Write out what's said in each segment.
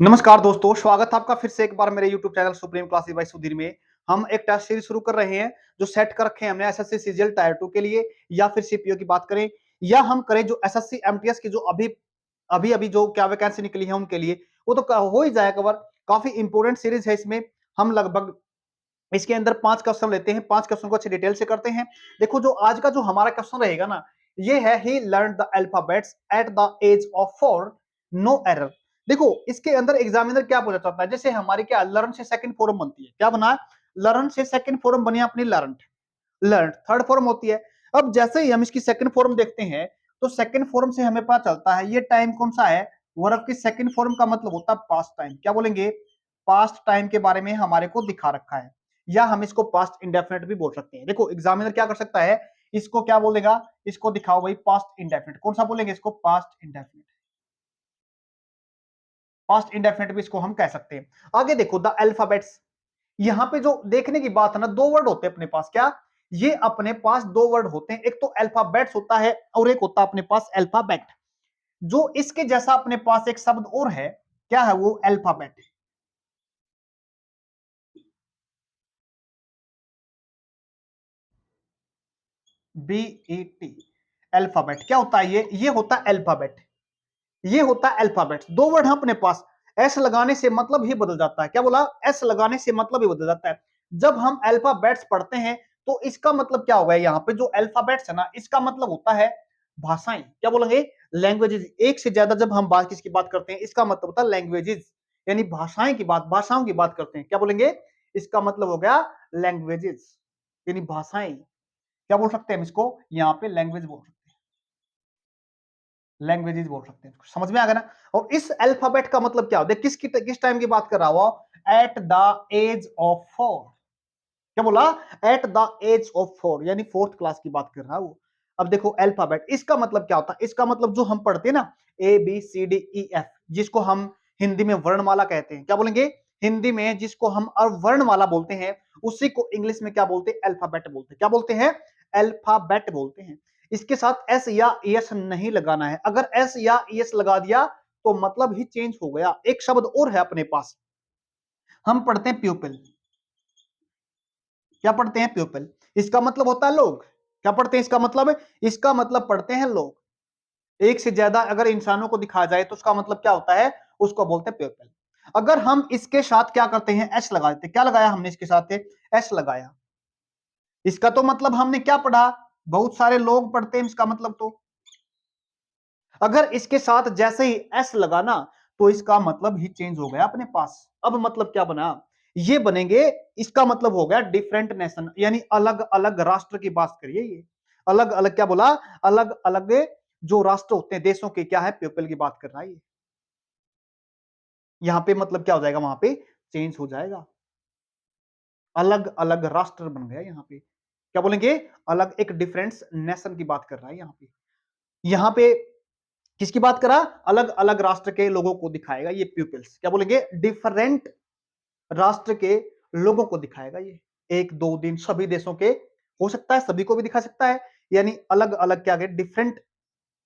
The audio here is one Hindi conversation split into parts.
नमस्कार दोस्तों, स्वागत है आपका फिर से एक बार मेरे YouTube channel supreme classes bye Sudhir में। हम एक टेस्ट सीरीज शुरू कर रहे हैं जो सेट कर रखे हैं हमने एसएससी सीजीएल टायर 2 के लिए, या फिर सीपीओ की बात करें, या हम करें जो एसएससी एमटीएस की जो अभी अभी अभी जो क्या वैकेंसी निकली है उनके लिए, वो तो हो ही जाए कवर। काफी इंपोर्टेंट सीरीज है। इसमें हम लगभग इसके अंदर 5 क्वेश्चन लेते हैं, 5 क्वेश्चन को अच्छे डिटेल से करते हैं। देखो, जो आज का जो हमारा क्वेश्चन रहेगा ना, ये है ही learn the alphabets at the age of 4, no error. देखो, इसके अंदर एग्जामिनर क्या पूछा चाहता है, जैसे हमारी क्या लर्न से सेकंड फॉर्म बनती है, क्या बना, लर्न से सेकंड फॉर्म बनी अपनी लर्न, लर्न थर्ड फॉर्म होती है। अब जैसे ही हम इसकी सेकंड फॉर्म देखते हैं, तो सेकंड फॉर्म से हमें पता चलता है ये टाइम कौन सा है, वर्ब की सेकंड फॉर्म का मतलब होता है पास्ट टाइम। क्या बोलेंगे, पास्ट टाइम के बारे में हमारे को दिखा रखा है, या हम इसको पास्ट इंडेफिनिट भी बोल सकते हैं। देखो, एग्जामिनर क्या कर सकता है, इसको क्या बोलेगा, इसको दिखाओ भाई पास्ट इंडेफिनिट, कौन सा बोलेंगे इसको, पास्ट इंडेफिनिट। पास्ट इंडेफिनिट भी इसको हम कह सकते हैं। आगे देखो, द अल्फाबेट्स, यहां पे जो देखने की बात है ना, दो वर्ड होते हैं अपने पास। क्या, ये अपने पास दो वर्ड होते हैं, एक तो अल्फाबेट्स होता है और एक होता है अपने पास अल्फाबेट। जो इसके जैसा अपने पास एक शब्द और है, क्या है वो, अल्फाबेट। बीईटी, अल्फाबेट क्या होता है, ये होता है अल्फाबेट, ये होता है अल्फाबेट। दो वर्ड है अपने पास, एस लगाने से मतलब ही बदल जाता है। क्या बोला, एस लगाने से मतलब ही बदल जाता है। जब हम अल्फाबेट्स पढ़ते हैं, तो इसका मतलब क्या होगा, यहाँ पे जो अल्फाबेट्स है ना, इसका मतलब होता है भाषाएं। क्या बोलेंगे, लैंग्वेजेस। एक से ज्यादा जब हम बात किसकी बात करते हैं, इसका मतलब होता है लैंग्वेजेस, यानी भाषाएं की बात, भाषाओं की बात करते हैं। क्या बोलेंगे, इसका मतलब हो गया लैंग्वेजेस, यानी भाषाएं। क्या बोल सकते हैं हम इसको, यहाँ पे लैंग्वेज बोल सकते हैं, लैंग्वेजेस बोल सकते हैं। समझ में आ गया ना। और इस अल्फाबेट का मतलब क्या होता है, किस टाइम की बात कर रहा हुआ, एट द एज ऑफ 4। क्या बोला, एट द एज ऑफ 4, यानी फोर्थ क्लास की बात कर रहा है वो। अब देखो, अल्फाबेट इसका मतलब क्या होता है, इसका मतलब जो हम पढ़ते हैं ना, A B C D E F, जिसको हम हिंदी में वर्णमाला कहते हैं। क्या बोलेंगे, हिंदी में जिसको हम वर्णमाला बोलते हैं, उसी को इंग्लिश में क्या बोलते हैं, अल्फाबेट बोलते हैं। क्या बोलते हैं, अल्फाबेट बोलते हैं। इसके साथ एस या एस नहीं लगाना है। अगर एस या एस लगा दिया तो मतलब ही चेंज हो गया। एक शब्द और है अपने पास, हम पढ़ते हैं प्यूपिल। क्या पढ़ते हैं, प्यूपिल। इसका मतलब होता है लोग। क्या पढ़ते हैं, इसका मतलब, इसका मतलब पढ़ते हैं लोग। एक से ज्यादा अगर इंसानों को दिखाया जाए तो उसका मतलब क्या होता है, उसको बोलते हैं प्यूपिल। अगर हम इसके साथ क्या करते हैं, एस लगा देते हैं। क्या लगाया हमने इसके साथ, एस लगाया। इसका तो मतलब हमने क्या पढ़ा, बहुत सारे लोग पढ़ते हैं, इसका मतलब तो। अगर इसके साथ जैसे ही एस लगाना, तो इसका मतलब ही चेंज हो गया अपने पास। अब मतलब क्या बना, ये बनेंगे, इसका मतलब हो गया डिफरेंट नेशन, यानी अलग अलग राष्ट्र की बात करिए। ये अलग अलग, क्या बोला, अलग अलग जो राष्ट्र होते हैं, देशों के क्या है, पीपल की बात कर रहा है ये। यहां पे मतलब क्या हो जाएगा, वहां पे चेंज हो जाएगा, अलग अलग राष्ट्र बन गया यहाँ पे। क्या बोलेंगे, अलग एक डिफरेंट नेशन की बात कर रहा है यहाँ पे। यहाँ पे किसकी बात करा, अलग अलग राष्ट्र के लोगों को दिखाएगा ये प्यूपिल्स। क्या बोलेंगे, डिफरेंट राष्ट्र के लोगों को दिखाएगा ये। एक दो दिन सभी देशों के हो सकता है, सभी को भी दिखा सकता है, यानी अलग अलग क्या, डिफरेंट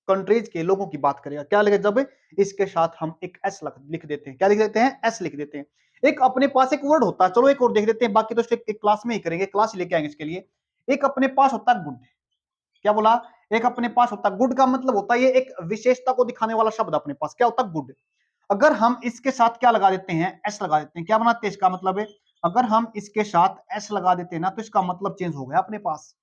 कंट्रीज के लोगों की बात करेगा। क्या लगे, जब इसके साथ हम एक एस लिख देते हैं। क्या लिख देते हैं, एस लिख देते हैं। एक अपने पास एक वर्ड होता है, चलो एक और देख देते हैं, बाकी तो एक क्लास में ही करेंगे, क्लास ही लेके आएंगे इसके लिए। एक अपने पास होता है गुड। क्या बोला, एक अपने पास होता है गुड, का मतलब होता है ये एक विशेषता को दिखाने वाला शब्द अपने पास। क्या होता है, गुड। अगर हम इसके साथ क्या लगा देते हैं, एस लगा देते हैं, क्या बनाते हैं, इसका मतलब है, अगर हम इसके साथ एस लगा देते हैं ना, तो इसका मतलब चेंज हो गया अपने पास।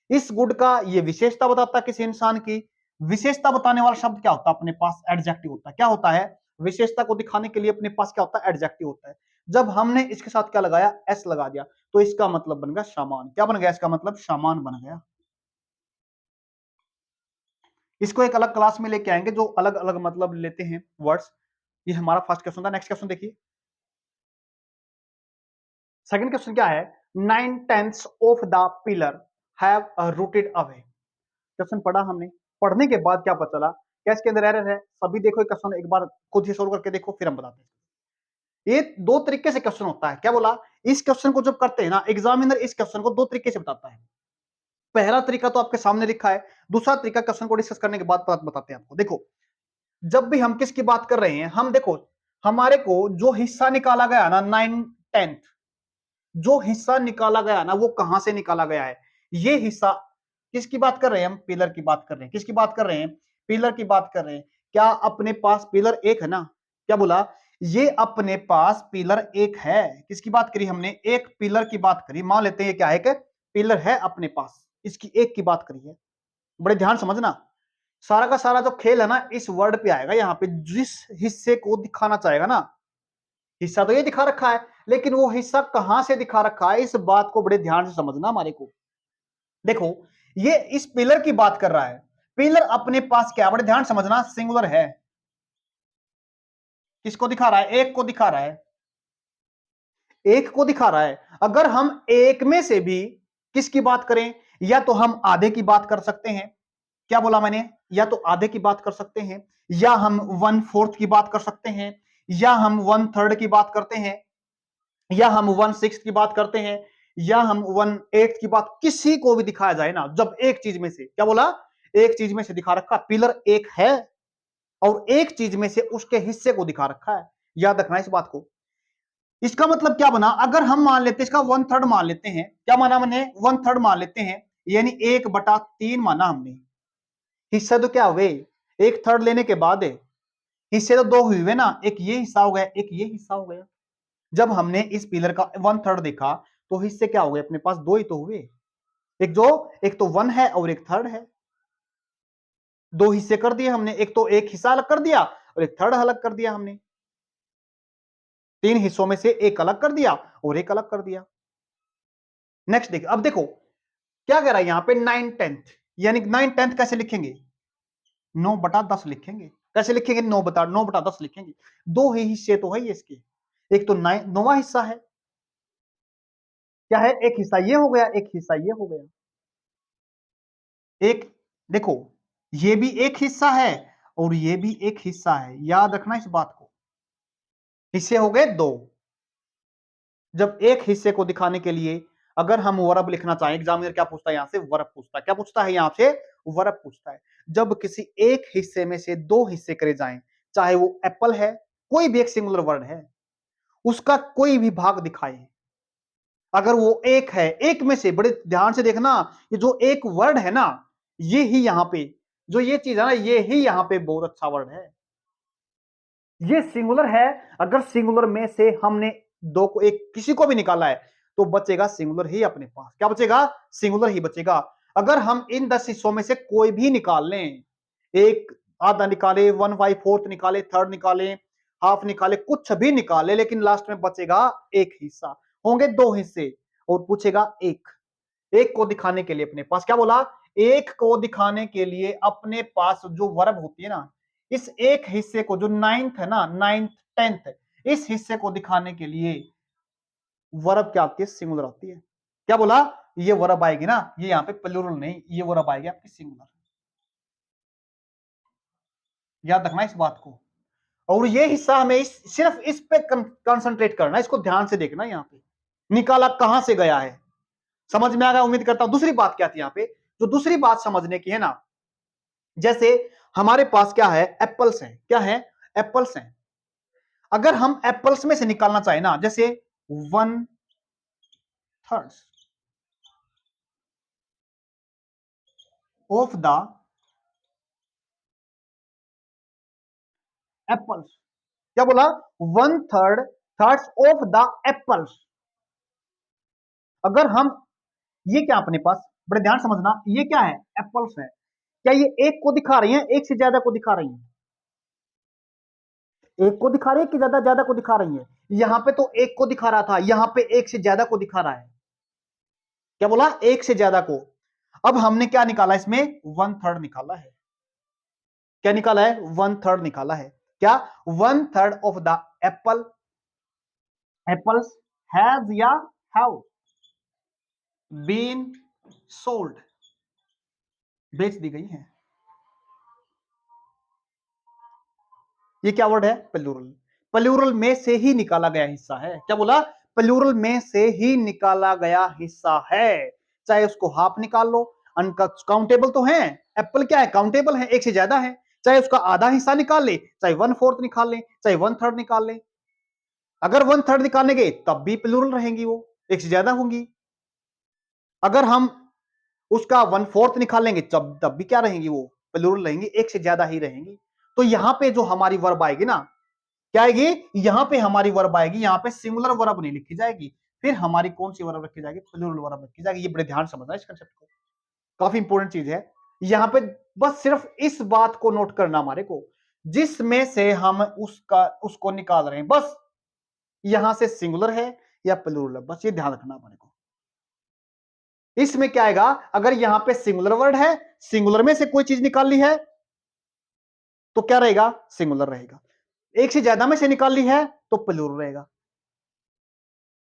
इस गुड का ये विशेषता बताता है किसी इंसान की। विशेषता बताने वाला शब्द क्या होता है अपने पास, एडजेक्टिव होता है। क्या होता है, विशेषता को दिखाने के लिए अपने पास क्या होता है, एडजेक्टिव होता है। जब हमने इसके साथ क्या लगाया, एस लगा दिया, तो इसका मतलब बन गया सामान। क्या बन गया, इसका मतलब सामान बन गया। इसको एक अलग क्लास में लेके आएंगे, जो अलग अलग मतलब लेते हैं वर्ड्स। ये हमारा फर्स्ट क्वेश्चन था। नेक्स्ट क्वेश्चन देखिए, सेकंड क्वेश्चन क्या है, 9/10 of the pillar have rooted away. Question पढ़ा हमने, पढ़ने के बाद क्या पता चला, क्या इसके अंदर एरर है। सभी देखो क्वेश्चन एक बार खुद ही सोल्व करके देखो, फिर हम बताते हैं। ये दो तरीके से क्वेश्चन होता है। क्या बोला, इस क्वेश्चन को जब करते हैं ना, एग्जामिनर इस क्वेश्चन को दो तरीके से बताता है। पहला तरीका तो आपके सामने लिखा है, दूसरा तरीका क्वेश्चन को डिस्कस करने के बाद बताते हैं आपको। देखो, जब भी हम किसकी बात कर रहे हैं, हम देखो हमारे को जो हिस्सा निकाला गया ना 9/10, जो हिस्सा निकाला गया ना वो कहां से निकाला गया है? ये हिस्सा किसकी बात कर रहे हैं हम? पिलर की बात कर रहे हैं। किसकी बात कर रहे हैं? पिलर की बात कर रहे हैं। क्या अपने पास पिलर एक है ना? क्या बोला? ये अपने पास पिलर एक है। किसकी बात करी हमने? एक पिलर की बात करी। मान लेते हैं ये क्या है? एक पिलर है अपने पास, इसकी एक की बात करी है। बड़े ध्यान समझना, सारा का सारा जो खेल है ना इस वर्ड पे आएगा। यहाँ पे जिस हिस्से को दिखाना चाहेगा ना, हिस्सा तो ये दिखा रखा है, लेकिन वो हिस्सा कहां से दिखा रखा है, इस बात को बड़े ध्यान से समझना हमारे को। देखो, ये इस पिलर की बात कर रहा है। पिलर अपने पास क्या, बड़े ध्यान समझना, सिंगुलर है। किसको दिखा रहा है? एक को दिखा रहा है। एक को दिखा रहा है। अगर हम एक में से भी किसकी बात करें, या तो हम आधे की बात कर सकते हैं। क्या बोला मैंने? या तो आधे की बात कर सकते हैं, या हम 1/4 की बात कर सकते हैं, या हम 1/3 की बात करते हैं, या हम 1/6 की बात करते हैं, या हम 1/8 की बात, किसी को भी दिखाया जाए ना, जब एक चीज में से, क्या बोला? एक चीज में से दिखा रखा, पिलर एक है और एक चीज में से उसके हिस्से को दिखा रखा है। याद रखना इस बात को। इसका मतलब क्या बना? अगर हम मान लेते हैं इसका 1/3 मान लेते हैं, क्या माना मैंने? 1/3 मान लेते हैं, यानी 1/3 माना हमने। हिस्से तो क्या हुए? 1/3 लेने के बाद हिस्से तो दो हुए ना, एक ये हिस्सा हो गया, एक ये हिस्सा हो गया। जब हमने इस पिलर का 1/3 देखा तो हिस्से क्या हो गए अपने पास? दो ही तो हुए। एक तो 1 है और एक थर्ड है। दो हिस्से कर दिए हमने, एक तो एक हिस्सा अलग कर दिया और एक थर्ड अलग कर दिया हमने। तीन हिस्सों में से एक अलग कर दिया और एक अलग कर दिया। नेक्स्ट देखिए, अब देखो क्या कह रहा है यहां पे? 9/10, यानी 9/10 कैसे लिखेंगे? 9/10 लिखेंगे। कैसे लिखेंगे? 9/10 लिखेंगे। दो ही हिस्से तो है ये इसके, एक तो 9वां हिस्सा है। क्या है? एक हिस्सा ये हो गया, एक हिस्सा ये हो गया। एक, देखो, ये भी एक हिस्सा है और ये भी एक हिस्सा है। याद रखना इस बात को। हिस्से हो गए दो। जब एक हिस्से को दिखाने के लिए अगर हम वर्ब लिखना चाहें, एग्जामिनर क्या पूछता है यहां से? वर्ब पूछता है। क्या पूछता है यहां से? वर्ब पूछता है। जब किसी एक हिस्से में से दो हिस्से करे जाएं, चाहे वो एप्पल है, कोई भी एक सिंगुलर वर्ड है, उसका कोई भी भाग दिखाए, अगर वो एक है, एक में से, बड़े ध्यान से देखना, ये जो एक वर्ड है ना, ये ही यहां पे, जो ये चीज है ना, ये ही यहां पे बहुत अच्छा वर्ड है। ये सिंगुलर है। अगर सिंगुलर में से हमने दो को, एक किसी को भी निकाला है, तो बचेगा सिंगुलर ही अपने पास। क्या बचेगा? सिंगुलर ही बचेगा। अगर हम इन 10 हिस्सों में से कोई भी निकाल लें, एक आधा निकाले, 1/4 निकाले, थर्ड निकाले, हाफ निकाले, कुछ भी निकाले, लेकिन लास्ट में बचेगा एक हिस्सा। होंगे दो हिस्से और पूछेगा एक को दिखाने के लिए अपने पास, क्या बोला? एक को दिखाने के लिए अपने पास जो वर्ब होती है ना, इस एक हिस्से को, जो 9th है ना, 9th 10th, इस हिस्से को दिखाने के लिए वर्ब क्या आती है? सिंगुलर आती है। क्या बोला? ये वर्ब आएगी ना, ये यहाँ पे प्लूरल नहीं, ये वर्ब आएगी आपकी सिंगुलर। याद रखना इस बात को। और ये हिस्सा हमें सिर्फ इस पे कंसंट्रेट करना है, इसको ध्यान से देखना। यहाँ पे निकाला कहां से गया है, समझ में आ गया उम्मीद करता हूं। दूसरी बात क्या थी यहाँ पे? जो दूसरी बात समझने की है ना, जैसे हमारे पास क्या है? एप्पल्स हैं। क्या है? एप्पल्स हैं। अगर हम एप्पल्स में से निकालना चाहे ना, जैसे 1/3 ऑफ द एप्पल्स, क्या बोला? 1/3 थर्ड्स ऑफ द एप्पल्स। अगर हम, ये क्या अपने पास, बड़े ध्यान समझना, ये क्या है? एप्पल्स है। क्या ये एक को दिखा रही है, एक से ज्यादा को दिखा रही है? एक को दिखा रही है कि ज्यादा ज्यादा को दिखा रही है? यहां पे तो एक को दिखा रहा था, यहां पे एक से ज्यादा को दिखा रहा है। क्या बोला? एक से ज्यादा को। अब हमने क्या निकाला इसमें? 1/3 निकाला है। क्या निकाला है? 1/3 निकाला है। क्या? 1/3 of the Apple, apples has या हैव बीन सोल्ड, बेच दी गई है। ये क्या वर्ड है? प्लूरल। प्लूरल में से ही निकाला गया हिस्सा है। क्या बोला? प्लूरल में से ही निकाला गया हिस्सा है। चाहे उसको हाफ निकाल लो, अनकाउंटेबल तो है। एप्पल क्या है? काउंटेबल है, एक से ज्यादा है। चाहे उसका आधा हिस्सा निकाल ले, चाहे 1/4 निकाल ले, चाहे 1/3 निकाल ले। अगर 1/3 निकालने गए तब भी प्लूरल रहेंगी, वो एक से ज्यादा होंगी। अगर हम उसका 1/4 निकालेंगे तब भी क्या रहेंगी, वो प्लूरल रहेंगी, एक से ज्यादा ही रहेंगी। तो यहां पे जो हमारी वर्ब आएगी ना, क्या आएगी, यहां पे हमारी वर्ब आएगी, यहां पे सिंगुलर वर्ब नहीं लिखी जाएगी, फिर हमारी कौन सी वर्ब रखी जाएगी, प्लूरल वर्ब रखी जाएगी। ये बड़े ध्यान से समझना इस कंसेप्ट को, काफी इंपॉर्टेंट चीज है। यहां पे बस सिर्फ इस बात को नोट करना हमारे को, जिसमें से हम उसको निकाल रहे हैं, बस यहां से सिंगुलर है या प्लूरल है, बस ये ध्यान रखना हमारे को। इसमें क्या आएगा, अगर यहां पे सिंगुलर वर्ड है, सिंगुलर में से कोई चीज निकाल ली है तो क्या रहेगा, सिंगुलर रहेगा। एक से ज्यादा में से निकाल ली है तो प्लूरल रहेगा।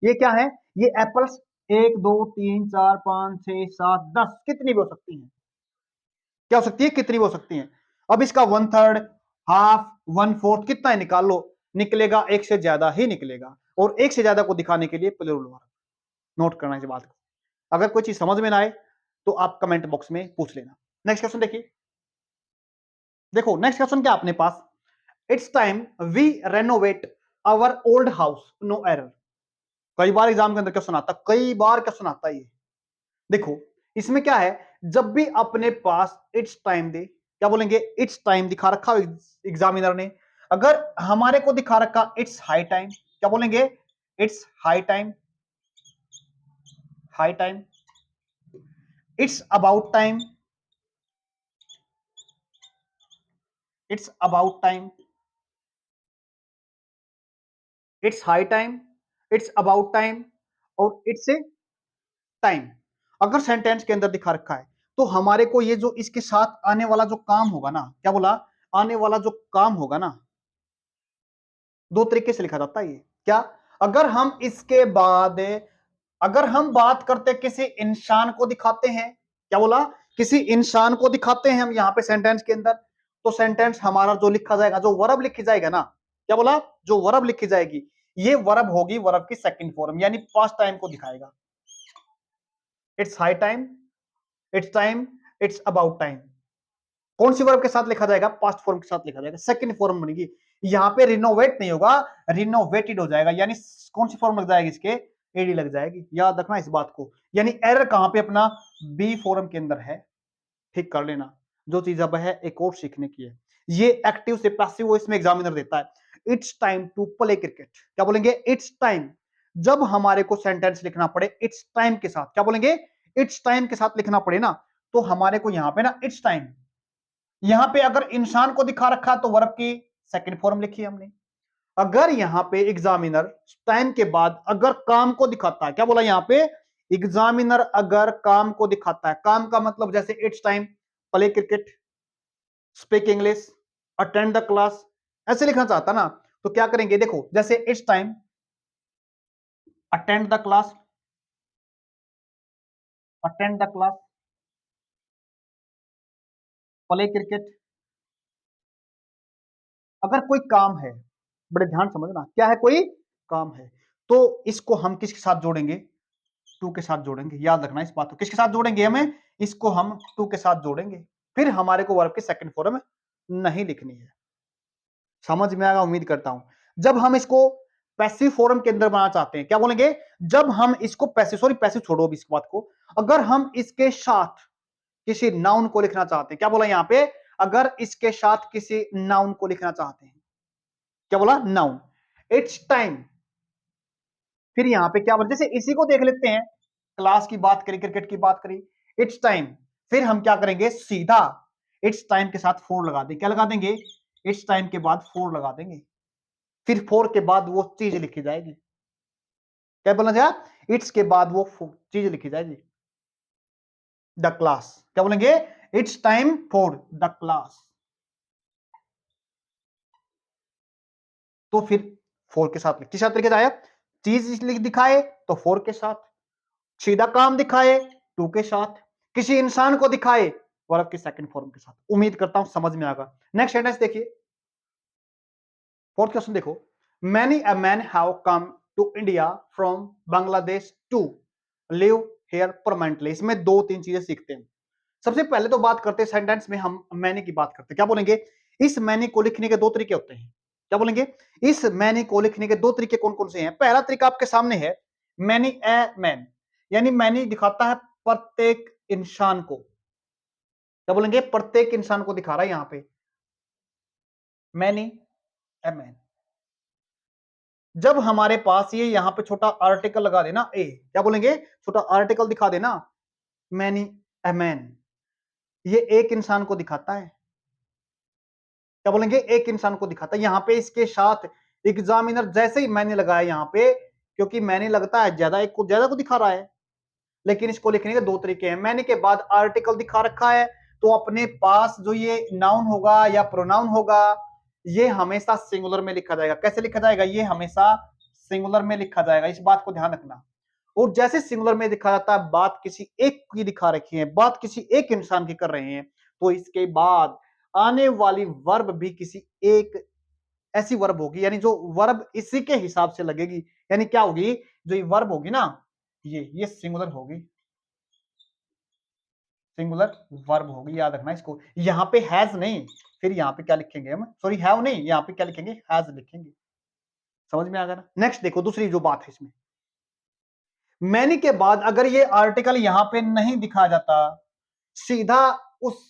ये क्या है, ये एप्पल्स 1 2 3 4 5 6 7 10 कितनी भी हो सकती हैं, क्या हो सकती है, कितनी भी हो सकती हैं। अब इसका 1/3 हाफ 1/4 कितना है निकाल लो, निकलेगा एक से ज्यादा ही निकलेगा, और एक से ज्यादा को दिखाने के लिए प्लूरल वर्ब। नोट करना इस बात को। अगर कोई चीज समझ में ना आए तो आप कमेंट बॉक्स में पूछ लेना। नेक्स्ट क्वेश्चन देखिए, देखो नेक्स्ट क्वेश्चन क्या अपने पास, it's time we renovate our old house, no error. कई बार एग्जाम के अंदर क्वेश्चन आता, कई बार क्वेश्चन आता है ये। देखो इसमें क्या है, जब भी अपने पास इट्स टाइम दे, क्या बोलेंगे, इट्स टाइम दिखा रखा एग्जामिनर ने, अगर हमारे को दिखा रखा इट्स हाई टाइम, क्या बोलेंगे, it's high time, high time, it's about time, it's about time, it's high time, it's about time, और इट्स टाइम, अगर सेंटेंस के अंदर दिखा रखा है तो हमारे को ये जो इसके साथ आने वाला जो काम होगा ना, क्या बोला, आने वाला जो काम होगा ना, दो तरीके से लिखा जाता है ये। क्या, अगर हम इसके बाद, अगर हम बात करते किसी इंसान को दिखाते हैं, क्या बोला, किसी इंसान को दिखाते हैं हम यहां पे सेंटेंस के अंदर, तो सेंटेंस हमारा जो लिखा जाएगा, जो वर्ब लिखी जाएगा ना, क्या बोला, जो वर्ब लिखी जाएगी, ये वर्ब होगी वर्ब की सेकंड फॉर्म, यानी पास्ट टाइम को दिखाएगा। It's high time, it's time, it's about time, कौन सी वर्ब के साथ लिखा जाएगा, पास्ट फॉर्म के साथ लिखा जाएगा, सेकंड फॉर्म बनेगी। यहां पे रिनोवेट नहीं होगा, रिनोवेटेड हो जाएगा, यानी कौन सी फॉर्म लग जाएगी, इसके एडी लग जाएगी। याद रखना इस बात को, यानी एरर कहां पे, अपना बी फॉर्म के अंदर है, ठीक कर लेना। जो चीज अब है एक और सीखने की है, ये एक्टिव से पैसिव वॉइस में एग्जामिनर देता है। It's time to play cricket, क्या बोलेंगे, इट्स टाइम, जब हमारे को सेंटेंस लिखना पड़े इट्स टाइम के साथ, क्या बोलेंगे, इट्स टाइम के साथ लिखना पड़े ना, तो हमारे को यहां पे ना इट्स टाइम, यहां पे अगर इंसान को दिखा रखा तो वर्ब की सेकंड फॉर्म लिखी हमने। अगर यहां पे एग्जामिनर टाइम के बाद अगर काम को दिखाता है, क्या बोला यहां पे, एग्जामिनर अगर काम को दिखाता है, काम का मतलब जैसे it's time play cricket, speak English, attend the class, ऐसे लिखना चाहता ना, तो क्या करेंगे, देखो जैसे it's time attend the class, attend the class, play cricket, अगर कोई काम है, बड़े ध्यान समझना, क्या है, कोई काम है, तो इसको हम किसके साथ जोड़ेंगे, टू के साथ जोड़ेंगे। याद रखना इस बात को, किसके साथ जोड़ेंगे, हमें इसको हम टू के साथ जोड़ेंगे, फिर हमारे को वर्ब की सेकंड फॉर्म नहीं लिखनी है। समझ में आएगा उम्मीद करता हूं। जब हम इसको पैसिव फॉर्म के अंदर बनाना चाहते हैं, क्या बोलेंगे, जब हम इसको पैसिव, सॉरी पैसिव छोड़ो अभी इस बात को, अगर हम इसके साथ किसी नाउन को लिखना चाहते हैं, क्या बोला यहां पे, अगर इसके साथ किसी नाउन को लिखना चाहते हैं, क्या बोला, नाउन, इट्स टाइम, फिर यहां पे क्या बोला, जैसे इसी को देख लेते हैं, क्लास की बात करी, क्रिकेट की बात करी, इट्स टाइम, फिर हम क्या करेंगे, सीधा इट्स टाइम के साथ फोर लगा देंगे, क्या लगा देंगे, इट्स टाइम के बाद फोर लगा देंगे, फिर फोर के बाद वो चीज लिखी जाएगी, क्या बोलना चाहिए, इट्स के बाद वो चीज लिखी जाएगी, द क्लास, क्या बोलेंगे, it's time for the class, तो फिर फोर के साथ किस तरीके से आया, चीज लिख दिखाए तो फोर के साथ, सीधा काम दिखाए टू के साथ, किसी इंसान को दिखाए वर्ब की सेकंड फॉर्म के साथ। उम्मीद करता हूं समझ में आएगा। नेक्स्ट सेंटेंस देखिए, फोर्थ क्वेश्चन देखो, many a man have come to India from Bangladesh to live here permanently. इसमें दो तीन चीजें सीखते हैं। सबसे पहले तो बात करते हैं सेंटेंस में, हम मैनी की बात करते हैं, क्या बोलेंगे, इस मैनी को लिखने के दो तरीके होते हैं। क्या बोलेंगे? इस मैनी को लिखने के दो तरीके कौन-कौन से हैं? पहला तरीका आपके सामने है, मैनी ए मैन, यानी मैनी दिखाता है प्रत्येक इंसान को। क्या बोलेंगे? प्रत्येक इंसान को दिखा रहा है यहां पे, मैनी ए मैन। जब हमारे पास ये यहां पे छोटा आर्टिकल लगा देना ए, क्या बोलेंगे? छोटा आर्टिकल दिखा देना, मैनी ए मैन, ये एक इंसान को दिखाता है। क्या बोलेंगे? एक इंसान को दिखाता है। यहां पे इसके साथ एग्जामिनर जैसे ही मैंने लगाया यहां पे, क्योंकि मैंने लगता है ज्यादा को दिखा रहा है, लेकिन इसको लिखने के दो तरीके हैं। मैंने के बाद आर्टिकल दिखा रखा है, तो अपने पास जो ये नाउन होगा या प्रोनाउन होगा, ये हमेशा सिंगुलर में लिखा जाएगा। कैसे लिखा जाएगा? ये हमेशा सिंगुलर में लिखा जाएगा, इस बात को ध्यान रखना। और जैसे सिंगुलर में दिखा जाता है, बात किसी एक की दिखा रखी है, बात किसी एक इंसान की कर रहे हैं, तो इसके बाद आने वाली वर्ब भी किसी एक ऐसी वर्ब होगी, यानी जो वर्ब इसी के हिसाब से लगेगी। यानी क्या होगी? जो ये वर्ब होगी ना, ये सिंगुलर होगी, सिंगुलर वर्ब होगी, याद रखना इसको। यहां पे हैज नहीं, फिर यहां पे क्या लिखेंगे हम? सॉरी, हैव नहीं, यहां पे क्या लिखेंगे? हैज लिखेंगे। समझ में आ गया ना? नेक्स्ट देखो, दूसरी जो बात है इसमें, मैनी के बाद अगर ये आर्टिकल यहां पे नहीं दिखा जाता, सीधा उस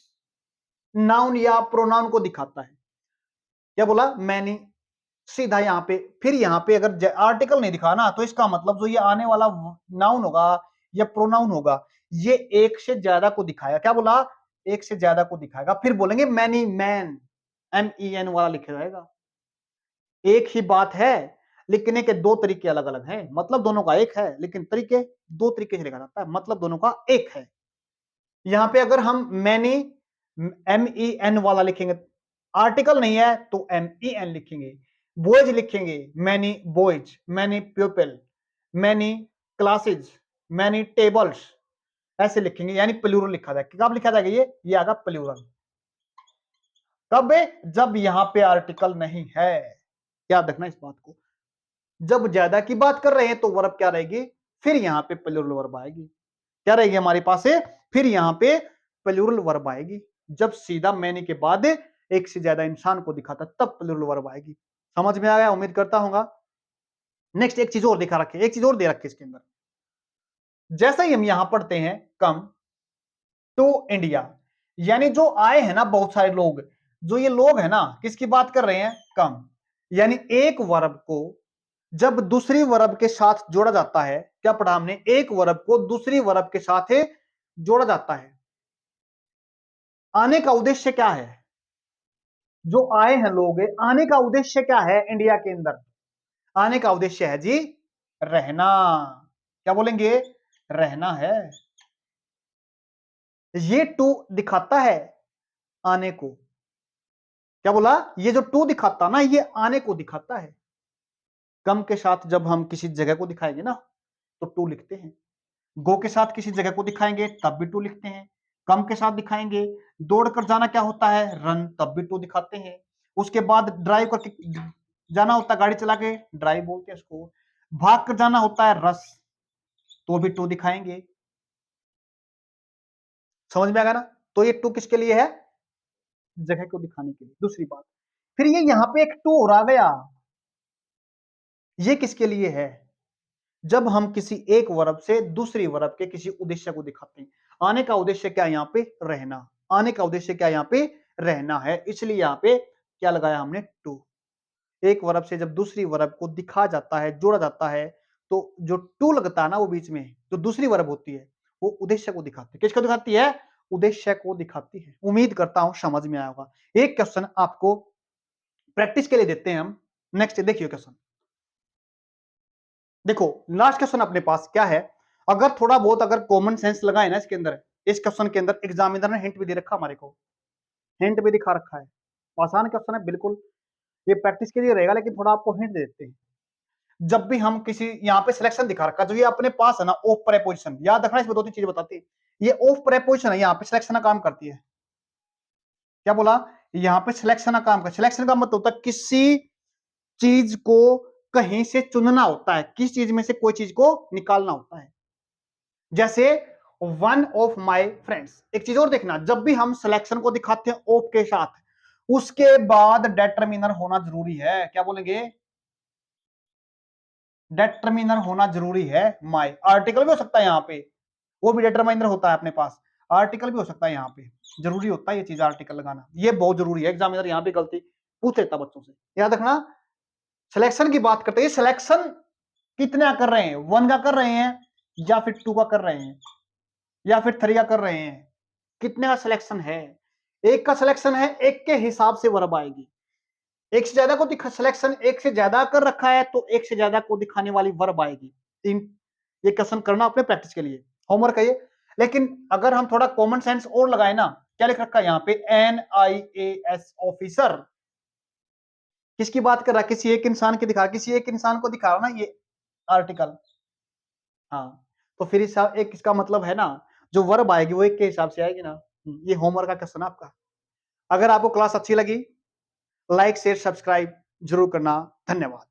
नाउन या प्रोनाउन को दिखाता है। क्या बोला? मैनी, सीधा यहां पे, फिर यहां पे अगर आर्टिकल नहीं दिखा ना, तो इसका मतलब जो ये आने वाला नाउन होगा या प्रोनाउन होगा, ये एक से ज्यादा को दिखाएगा। क्या बोला? एक से ज्यादा को दिखाएगा। फिर बोलेंगे मैनी मैन, MEN वाला लिखा जाएगा। एक ही बात है, लिखने के दो तरीके अलग अलग हैं, मतलब दोनों का एक है, लेकिन तरीके दो तरीके से लिखा जाता है, मतलब दोनों का एक है। यहां पे अगर हम मैनी MEN वाला लिखेंगे, आर्टिकल नहीं है तो MEN लिखेंगे। बॉयज लिखेंगे, many boys, many people, many classes, many tables, ऐसे लिखेंगे, यानी प्लूरल लिखा जाएगा। कब लिखा जाएगा? ये आगा प्लूरल। कब? जब यहां पे आर्टिकल नहीं है। याद रखना इस बात को। जब ज्यादा की बात कर रहे हैं तो वर्ब क्या रहेगी? फिर यहां पे प्लूरल वर्ब आएगी। क्या रहेगी हमारे पास है? फिर यहां पे प्लूरल वर्ब आएगी। जब सीधा मैनी के बाद एक से ज्यादा इंसान को दिखाता, तब प्लूरल वर्ब आएगी। समझ में आ गया? उम्मीद करता हूँ। नेक्स्ट एक चीज और दिखा रखे, एक चीज और दे रखी इसके अंदर। जैसा ही हम यहां पढ़ते हैं, कम टू इंडिया, यानी जो आए हैं ना बहुत सारे लोग, जो ये लोग हैं ना, किसकी बात कर रहे हैं? कम। यानी एक वर्ब को जब दूसरी वर्ब के साथ जोड़ा जाता है, क्या पढ़ा हमने? एक वर्ब को दूसरी वर्ब के साथ जोड़ा जाता है। आने का उद्देश्य क्या है? जो आए हैं लोग, आने का उद्देश्य क्या है? इंडिया के अंदर आने का उद्देश्य है जी रहना। क्या बोलेंगे? रहना है। ये टू दिखाता है आने को। क्या बोला? ये जो टू दिखाता ना, ये आने को दिखाता है। कम के साथ जब हम किसी जगह को दिखाएंगे ना, तो टू लिखते हैं। गो के साथ किसी जगह को दिखाएंगे, तब भी टू लिखते हैं। कम के साथ दिखाएंगे, दौड़कर जाना क्या होता है? रन, तब भी टू दिखाते हैं। उसके बाद ड्राइव करके जाना होता है, गाड़ी चला के ड्राइव बोलते हैं उसको। भाग कर जाना होता है रस, तो भी टू दिखाएंगे। समझ में आ गया ना? तो ये टू किसके लिए है? जगह को दिखाने के लिए। दूसरी बात, फिर ये यहां पे एक टू और आ गया, ये किसके लिए है? जब हम किसी एक वर्ब से दूसरी वर्ब के किसी उद्देश्य को दिखाते हैं। आने का उद्देश्य क्या है? यहाँ पे रहना। आने का उद्देश्य क्या है? यहाँ पे रहना है, इसलिए यहाँ पे क्या लगाया हमने? टू। एक वर्ब से जब दूसरी वर्ब को दिखा जाता है, जोड़ा जाता है, तो जो टू लगता है ना, वो बीच में जो दूसरी वर्ब होती है, वो उद्देश्य को दिखाती है। किसको दिखाती है? उद्देश्य को दिखाती है। उम्मीद करता हूं समझ में आया होगा। एक क्वेश्चन आपको प्रैक्टिस के लिए देते हैं हम। नेक्स्ट देखिए क्वेश्चन। देखो लास्ट क्वेश्चन अपने पास क्या है? अगर थोड़ा बहुत अगर कॉमन सेंस लगाए ना इसके अंदर, इस क्वेश्चन के अंदर एग्जामिनर ने हिंट भी दे रखा, हमारे को हिंट भी दिखा रखा है। आसान क्वेश्चन है बिल्कुल, ये प्रैक्टिस के लिए रहेगा, लेकिन थोड़ा आपको हिंट दे देते हैं। जब भी हम किसी यहाँ पे सिलेक्शन दिखा रखा, जो ये अपने पास है ना ऑफ प्रेपोजिशन, याद रखना, इसमें दो तीन चीजें बताती है। ये ऑफ प्रेपोजिशन है, यहाँ पे सिलेक्शन का काम करती है। क्या बोला? यहाँ पे सिलेक्शन का काम कर, सिलेक्शन का मतलब होता है किसी चीज को कहीं से चुनना होता है, किस चीज में से कोई चीज को निकालना होता है। जैसे वन ऑफ माई फ्रेंड्स। एक चीज और देखना, जब भी हम सिलेक्शन को दिखाते हैं ऑफ के साथ, उसके बाद डेटर्मिनर होना जरूरी है। क्या बोलेंगे? डेटर्मिनर होना जरूरी है। माई आर्टिकल भी हो सकता है यहाँ पे, वो भी डिटरमाइनर होता है अपने पास, आर्टिकल भी हो सकता है यहाँ पे, जरूरी होता है ये चीज आर्टिकल लगाना, ये बहुत जरूरी है। एग्जामिनर यहाँ पे गलती पूछ लेता बच्चों से, याद रखना। सिलेक्शन की बात करते हैं, सिलेक्शन कितना कर रहे हैं, 1 का कर रहे हैं या फिर 2 का कर रहे हैं या फिर 3 का कर रहे हैं, कितने का सिलेक्शन है? 1 का सिलेक्शन है, 1 के हिसाब से वर्ब आएगी। एक से ज्यादा को दिखा सिलेक्शन, एक से ज्यादा कर रखा है तो एक से ज्यादा को दिखाने वाली वर्ब आएगी। ये क्वेश्चन करना अपने प्रैक्टिस के लिए, होमवर्क है ये। लेकिन अगर हम थोड़ा कॉमन सेंस और लगाए ना, क्या लिख रखा है यहाँ पे? NIAS ऑफिसर, किसकी बात कर रहा है? किसी एक इंसान की दिखा, किसी एक इंसान को दिखा रहा ना ये आर्टिकल। हाँ, तो फिर एक इसका मतलब है ना, जो वर्ब आएगी वो एक के हिसाब से आएगी ना। ये होमवर्क का क्वेश्चन आपका। अगर आपको क्लास अच्छी लगी, लाइक शेयर सब्सक्राइब जरूर करना। धन्यवाद।